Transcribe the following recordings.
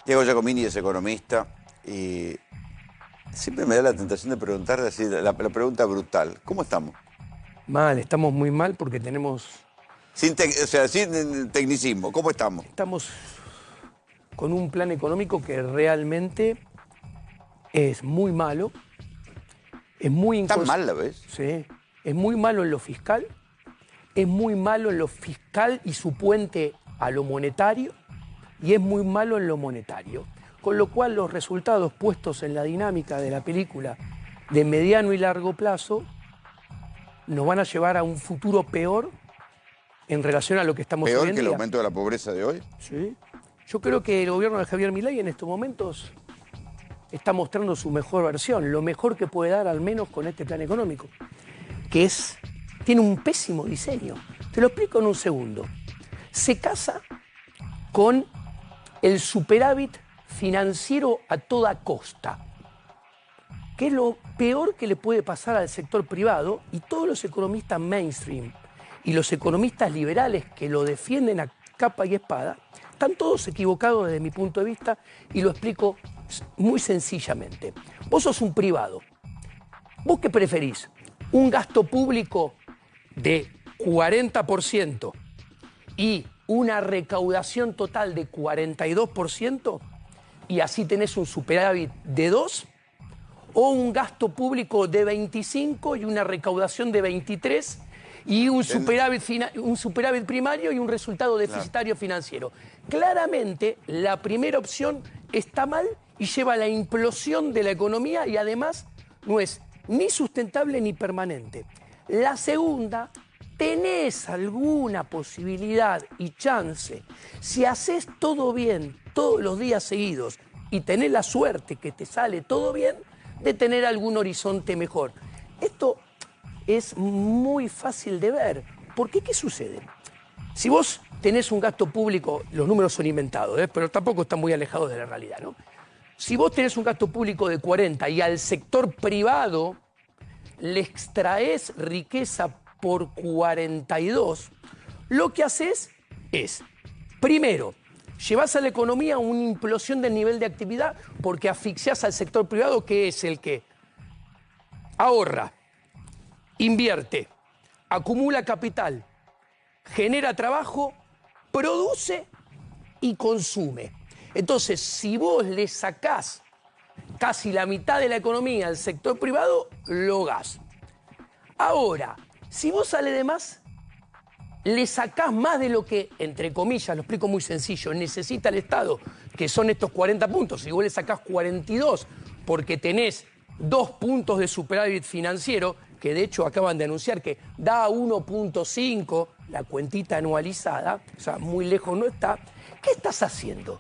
Diego Giacomini es economista y siempre me da la tentación de preguntarle así, la pregunta brutal. ¿Cómo estamos? Mal, estamos muy mal porque tenemos... Sin tecnicismo, ¿cómo estamos? Estamos con un plan económico que realmente es muy malo, es muy ¿Tan mal la ves? Sí, es muy malo en lo fiscal, es muy malo en lo fiscal y su puente a lo monetario, y es muy malo en lo monetario. Con lo cual los resultados puestos en la dinámica de la película de mediano y largo plazo nos van a llevar a un futuro peor en relación a lo que estamos ¿Peor hoy en que el día. aumento de la pobreza de hoy? Sí. Yo creo que el gobierno de Javier Milei en estos momentos está mostrando su mejor versión, lo mejor que puede dar al menos con este plan económico, que tiene un pésimo diseño. Te lo explico en un segundo. Se casa con el superávit financiero a toda costa, que es lo peor que le puede pasar al sector privado, y todos los economistas mainstream y los economistas liberales que lo defienden a capa y espada están todos equivocados desde mi punto de vista, y lo explico muy sencillamente. Vos sos un privado. ¿Vos qué preferís? ¿Un gasto público de 40% y una recaudación total de 42%, y así tenés un superávit de 2%? ¿O un gasto público de 25 y una recaudación de 23 y un superávit primario y un resultado deficitario financiero? Claramente, la primera opción está mal y lleva a la implosión de la economía, y además no es ni sustentable ni permanente. La segunda, tenés alguna posibilidad y chance, si haces todo bien todos los días seguidos y tenés la suerte que te sale todo bien, de tener algún horizonte mejor. Esto es muy fácil de ver. ¿Por qué? ¿Qué sucede? Si vos tenés un gasto público, los números son inventados, pero tampoco están muy alejados de la realidad, ¿no? Si vos tenés un gasto público de 40 y al sector privado le extraes riqueza por 42, lo que haces es, primero, llevas a la economía una implosión del nivel de actividad porque asfixiás al sector privado, que es el que ahorra, invierte, acumula capital, genera trabajo, produce y consume. Entonces, si vos le sacás casi la mitad de la economía al sector privado, lo gas. Ahora, si vos sale de más, le sacás más de lo que, entre comillas, lo explico muy sencillo, necesita el Estado, que son estos 40 puntos. Si vos le sacás 42 porque tenés 2 puntos de superávit financiero, que de hecho acaban de anunciar que da 1.5 la cuentita anualizada, o sea, muy lejos no está, ¿qué estás haciendo?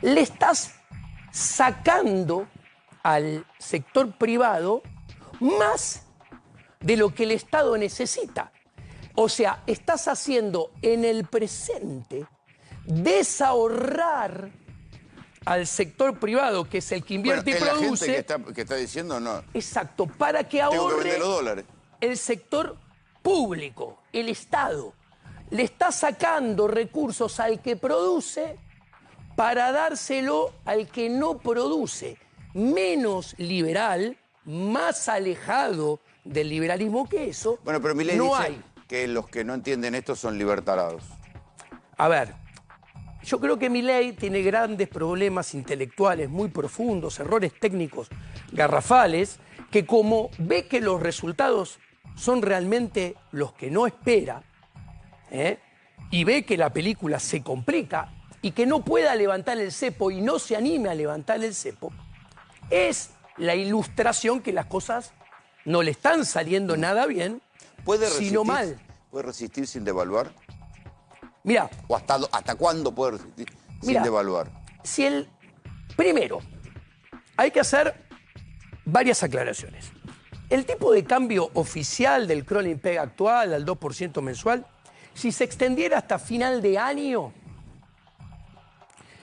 Le estás sacando al sector privado más de lo que el Estado necesita. O sea, estás haciendo en el presente desahorrar al sector privado, que es el que invierte y produce. La gente que está diciendo no. Exacto, para que ahorre. Tengo que vender los dólares. El sector público, el Estado. Le está sacando recursos al que produce para dárselo al que no produce. Menos liberal, más alejado del liberalismo que eso. Bueno, pero Milei no dice hay. Que los que no entienden esto son libertarados. A ver, yo creo que Milei tiene grandes problemas intelectuales muy profundos, errores técnicos garrafales, que como ve que los resultados son realmente los que no espera, y ve que la película se complica y que no pueda levantar el cepo y no se anime a levantar el cepo, es la ilustración que las cosas no le están saliendo nada bien, sino mal. ¿Puede resistir sin devaluar? Mira. ¿O hasta cuándo puede resistir sin devaluar? Primero, hay que hacer varias aclaraciones. El tipo de cambio oficial del crawling peg actual, al 2% mensual, si se extendiera hasta final de año,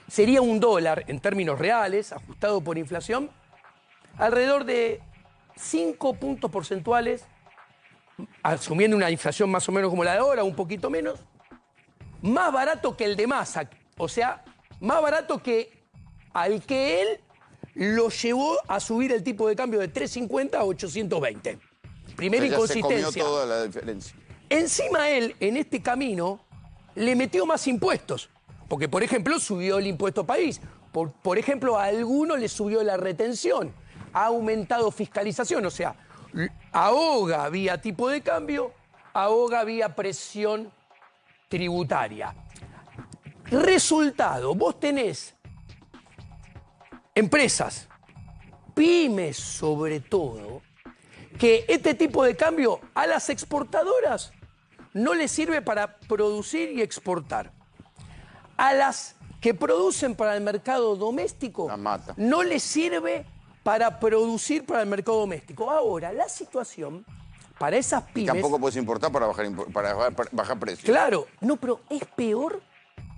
sería $1 en términos reales, ajustado por inflación, alrededor de 5 puntos porcentuales, asumiendo una inflación más o menos como la de ahora, un poquito menos, más barato que el de Massa, o sea, más barato que al que él lo llevó a subir el tipo de cambio de 3.50 a 820. Primera O sea, ya se inconsistencia. comió toda la diferencia. Encima él, en este camino, le metió más impuestos. Porque, por ejemplo, subió el impuesto país. Por ejemplo, a algunos le subió la retención. Ha aumentado fiscalización. O sea, ahoga vía tipo de cambio, ahoga vía presión tributaria. Resultado, vos tenés empresas, pymes sobre todo, que este tipo de cambio a las exportadoras no les sirve para producir y exportar. A las que producen para el mercado doméstico La mata. no les sirve para producir para el mercado doméstico. Ahora, la situación para esas Y pymes... tampoco puedes importar para bajar precios. Claro, no, pero es peor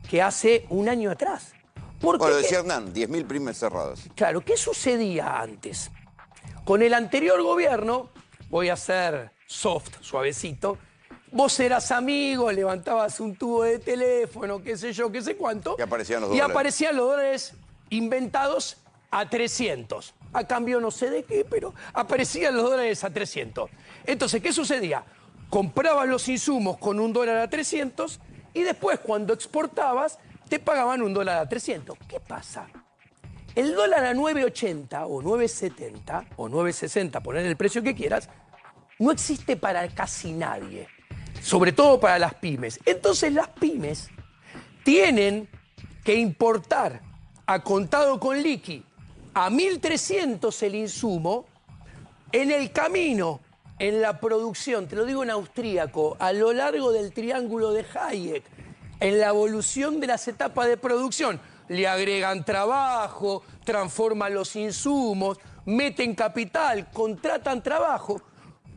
que hace un año atrás. Porque, Bueno, decía Hernán, 10.000 pymes cerradas. claro, ¿qué sucedía antes? Con el anterior gobierno, voy a ser soft, suavecito, vos eras amigo, levantabas un tubo de teléfono, qué sé yo, qué sé cuánto. Y aparecían los Y dólares. aparecían los dólares inventados a 300. A cambio no sé de qué, pero aparecían los dólares a 300. Entonces, ¿qué sucedía? Comprabas los insumos con $1 a 300 y después cuando exportabas te pagaban $1 a 300. ¿Qué pasa? El dólar a 9.80 o 9.70 o 9.60, poner el precio que quieras, no existe para casi nadie, sobre todo para las pymes. Entonces las pymes tienen que importar a contado con liqui a 1.300 el insumo, en el camino, en la producción, te lo digo en austríaco, a lo largo del triángulo de Hayek, en la evolución de las etapas de producción, le agregan trabajo, transforman los insumos, meten capital, contratan trabajo,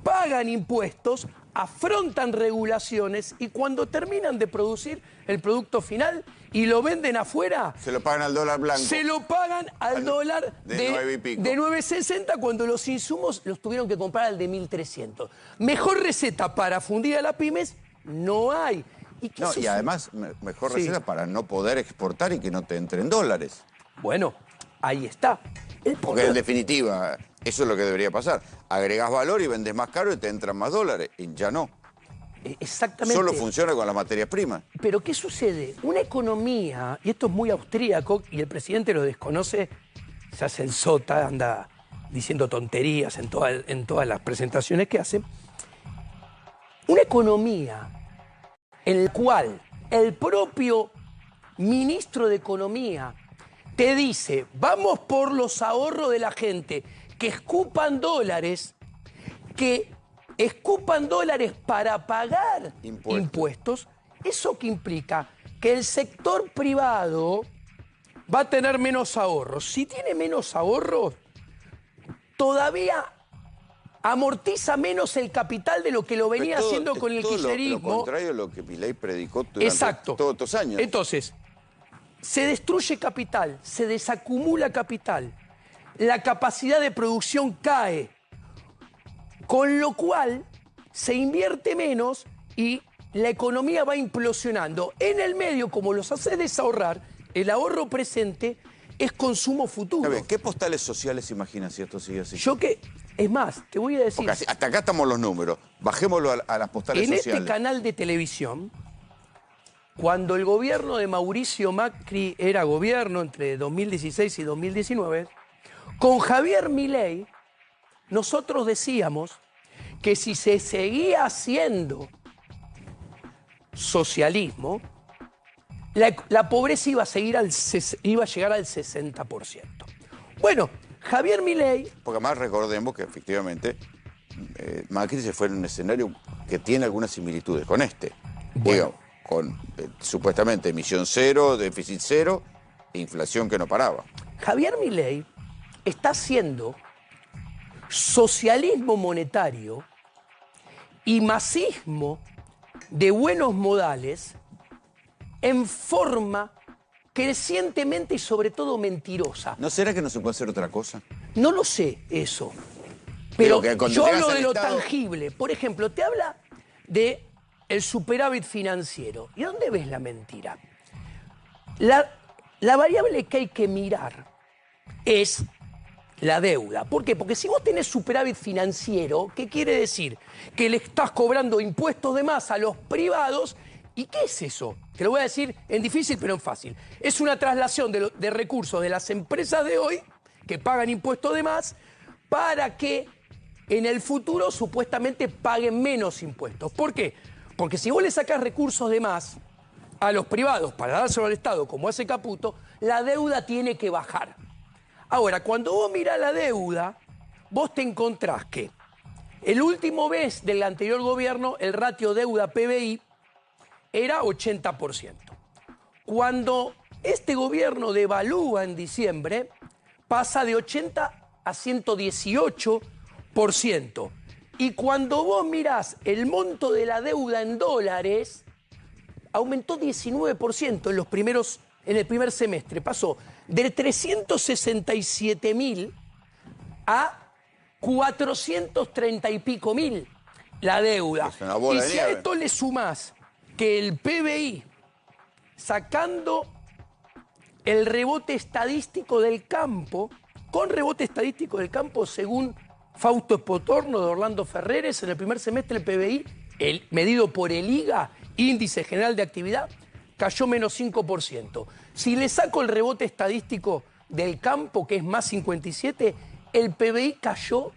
pagan impuestos, afrontan regulaciones y cuando terminan de producir el producto final y lo venden afuera, Se lo pagan al dólar blanco. se lo pagan al dólar de 9 y pico. de 9.60 cuando los insumos los tuvieron que comprar al de 1.300. Mejor receta para fundir a las pymes no hay. ¿Y qué No, sucede? y además, mejor Sí. receta para no poder exportar y que no te entren dólares. Bueno, ahí está. El Porque en punto- definitiva, eso es lo que debería pasar. Agregás valor y vendes más caro y te entran más dólares. Y ya no. Exactamente. Solo funciona con las materias primas. Pero ¿qué sucede? Una economía, y esto es muy austríaco, y el presidente lo desconoce, se hace el sota, anda diciendo tonterías en todas las presentaciones que hace. Una economía en la cual el propio ministro de Economía te dice, vamos por los ahorros de la gente, que escupan dólares para pagar impuestos, ¿eso qué implica? Que el sector privado va a tener menos ahorros. Si tiene menos ahorros, todavía amortiza menos el capital de lo que lo venía Pero haciendo con el todo kirchnerismo. Lo contrario a lo que Milei predicó durante Exacto. todos estos años. Entonces, se destruye capital, se desacumula capital, la capacidad de producción cae, con lo cual se invierte menos y la economía va implosionando. En el medio, como los hace desahorrar, el ahorro presente es consumo futuro. A ver, ¿qué postales sociales imaginas si esto sigue así? Es más, te voy a decir, Porque hasta acá estamos los números. Bajémoslo a las postales en sociales. este canal de televisión, cuando el gobierno de Mauricio Macri era gobierno entre 2016 y 2019, con Javier Milei, nosotros decíamos que si se seguía haciendo socialismo, la pobreza iba a llegar al 60%. Bueno, Javier Milei... Porque además recordemos que efectivamente Macri se fue en un escenario que tiene algunas similitudes con este. Bueno. Digo, con supuestamente emisión cero, déficit cero e inflación que no paraba. Javier Milei está haciendo socialismo monetario y masismo de buenos modales en forma crecientemente y sobre todo mentirosa. ¿No será que no se puede hacer otra cosa? No lo sé eso, pero Digo, que cuando yo llegas hablo al de lo Estado- tangible. Por ejemplo, te habla de el superávit financiero. ¿Y dónde ves la mentira? La variable que hay que mirar es la deuda. ¿Por qué? Porque si vos tenés superávit financiero, ¿qué quiere decir? Que le estás cobrando impuestos de más a los privados. ¿Y qué es eso? Te lo voy a decir en difícil pero en fácil. Es una traslación de recursos de las empresas de hoy que pagan impuestos de más para que en el futuro supuestamente paguen menos impuestos. ¿Por qué? Porque si vos le sacás recursos de más a los privados para dárselo al Estado, como hace Caputo, la deuda tiene que bajar. Ahora, cuando vos mirás la deuda, vos te encontrás que el último mes del anterior gobierno, el ratio deuda-PBI era 80%. Cuando este gobierno devalúa en diciembre, pasa de 80 a 118%. Y cuando vos mirás el monto de la deuda en dólares, aumentó 19% en el primer semestre. Pasó de 367.000 a 430 y pico mil la deuda. Es una bola y de si a nieve. esto le sumás que el PBI, sacando el rebote estadístico del campo, con rebote estadístico del campo según Fausto Espotorno de Orlando Ferreres, en el primer semestre el PBI, medido por el IGA, Índice General de Actividad, cayó menos 5%. Si le saco el rebote estadístico del campo, que es más 57, el PBI cayó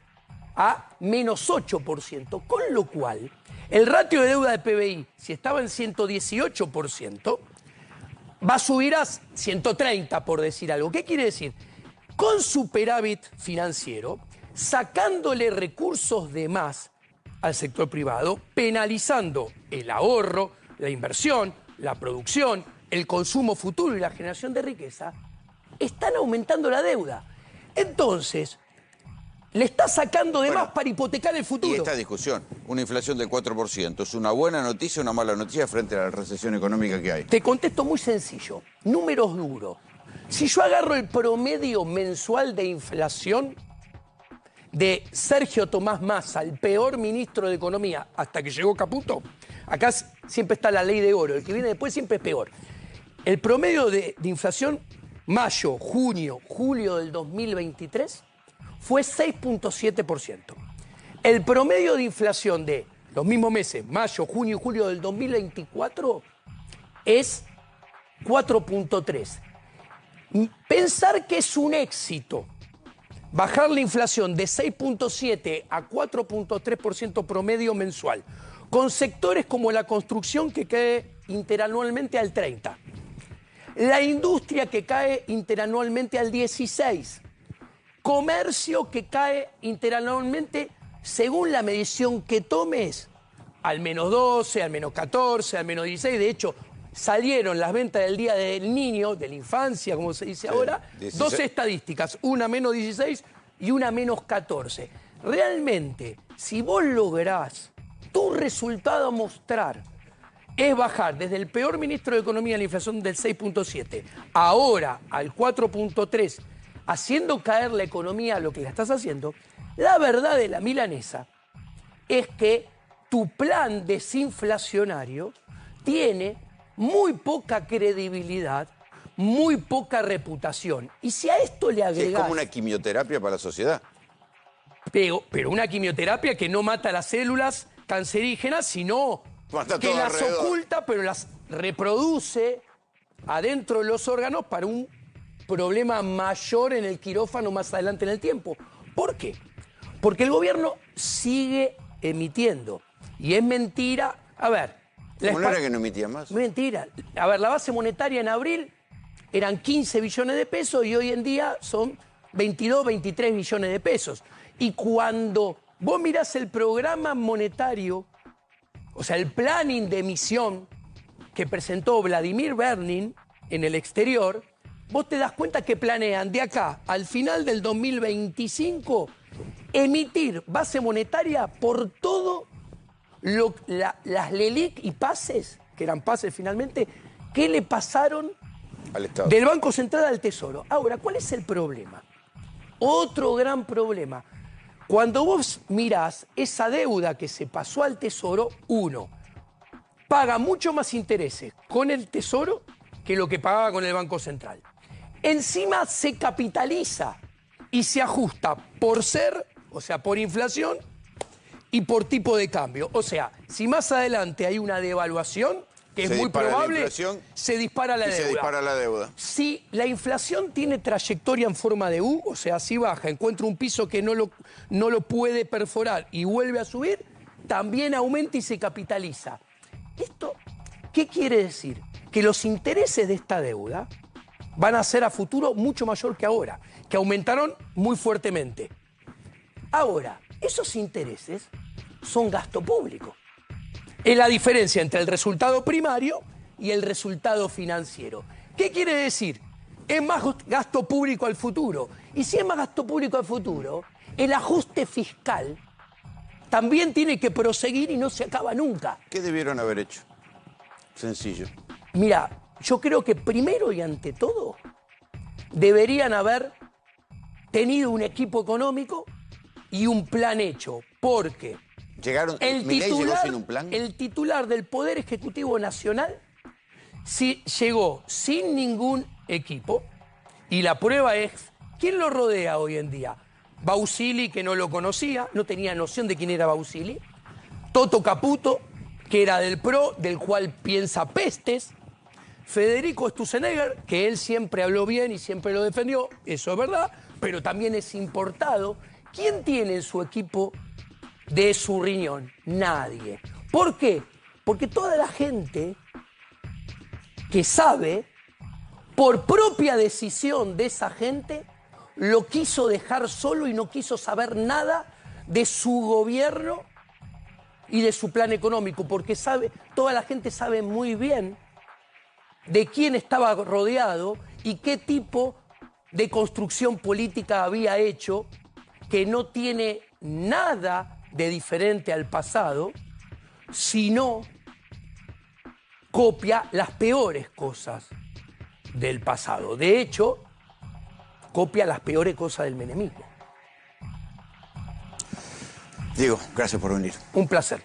a menos 8%, con lo cual el ratio de deuda de PBI, si estaba en 118%, va a subir a 130, por decir algo. ¿Qué quiere decir? Con superávit financiero, sacándole recursos de más al sector privado, penalizando el ahorro, la inversión, la producción, el consumo futuro y la generación de riqueza, están aumentando la deuda. Entonces, le está sacando de más para hipotecar el futuro. Y esta discusión, una inflación del 4%, ¿es una buena noticia o una mala noticia frente a la recesión económica que hay? Te contesto muy sencillo, números duros. Si yo agarro el promedio mensual de inflación de Sergio Tomás Massa, el peor ministro de Economía hasta que llegó Caputo, acá siempre está la ley de oro, el que viene después siempre es peor. El promedio de inflación mayo, junio, julio del 2023 fue 6.7%. El promedio de inflación de los mismos meses, mayo, junio y julio del 2024, es 4.3%. Pensar que es un éxito bajar la inflación de 6.7 a 4.3% promedio mensual, con sectores como la construcción que cae interanualmente al 30%, la industria que cae interanualmente al 16%, comercio que cae interanualmente, según la medición que tomes, al menos 12, al menos 14, al menos 16. De hecho, salieron las ventas del Día del Niño, de la infancia, como se dice ahora, 16. 12 estadísticas, una menos 16 y una menos 14. Realmente, si vos lográs tu resultado a mostrar es bajar desde el peor ministro de Economía la inflación del 6.7 ahora al 4.3, haciendo caer la economía a lo que la estás haciendo, la verdad de la milanesa es que tu plan desinflacionario tiene muy poca credibilidad, muy poca reputación. Y si a esto le agregás... Es como una quimioterapia para la sociedad. Pero una quimioterapia que no mata las células cancerígenas, sino Mata que todo las alrededor. oculta, pero las reproduce adentro de los órganos para un problema mayor en el quirófano más adelante en el tiempo. ¿Por qué? Porque el gobierno sigue emitiendo. Y es mentira. A ver... ¿Cómo no era que no emitía más? Mentira. A ver, la base monetaria en abril eran 15 billones de pesos y hoy en día son 22, 23 billones de pesos. Y cuando vos mirás el programa monetario, o sea, el planning de emisión que presentó Vladimir Bernin en el exterior, vos te das cuenta que planean de acá al final del 2025 emitir base monetaria por todo las LELIC y pases, que eran pases finalmente, que le pasaron Al Estado. del Banco Central al Tesoro. Ahora, ¿cuál es el problema? Otro gran problema. Cuando vos mirás esa deuda que se pasó al Tesoro, uno, paga mucho más intereses con el Tesoro que lo que pagaba con el Banco Central. encima se capitaliza y se ajusta por ser, o sea, por inflación y por tipo de cambio. O sea, si más adelante hay una devaluación, que es muy probable, se dispara la deuda. Se dispara la deuda. Si la inflación tiene trayectoria en forma de U, o sea, si baja, encuentra un piso que no lo puede perforar y vuelve a subir, también aumenta y se capitaliza. ¿Esto qué quiere decir? Que los intereses de esta deuda van a ser a futuro mucho mayor que ahora, que aumentaron muy fuertemente. Ahora, esos intereses son gasto público. Es la diferencia entre el resultado primario y el resultado financiero. ¿Qué quiere decir? Es más gasto público al futuro. Y si es más gasto público al futuro, el ajuste fiscal también tiene que proseguir y no se acaba nunca. ¿Qué debieron haber hecho? Sencillo. Mira, yo creo que primero y ante todo deberían haber tenido un equipo económico y un plan hecho, porque ¿Milei llegó sin un plan? El titular del Poder Ejecutivo Nacional llegó sin ningún equipo y la prueba es, ¿quién lo rodea hoy en día? Bausili, que no lo conocía, no tenía noción de quién era Bausili. Toto Caputo, que era del PRO, del cual piensa pestes. Federico Sturzenegger, que él siempre habló bien y siempre lo defendió, eso es verdad, pero también es importado. ¿Quién tiene en su equipo de su riñón? Nadie. ¿Por qué? Porque toda la gente que sabe, por propia decisión de esa gente, lo quiso dejar solo y no quiso saber nada de su gobierno y de su plan económico, porque toda la gente sabe muy bien de quién estaba rodeado y qué tipo de construcción política había hecho, que no tiene nada de diferente al pasado, sino copia las peores cosas del pasado. De hecho, copia las peores cosas del menemismo. Diego, gracias por venir. Un placer.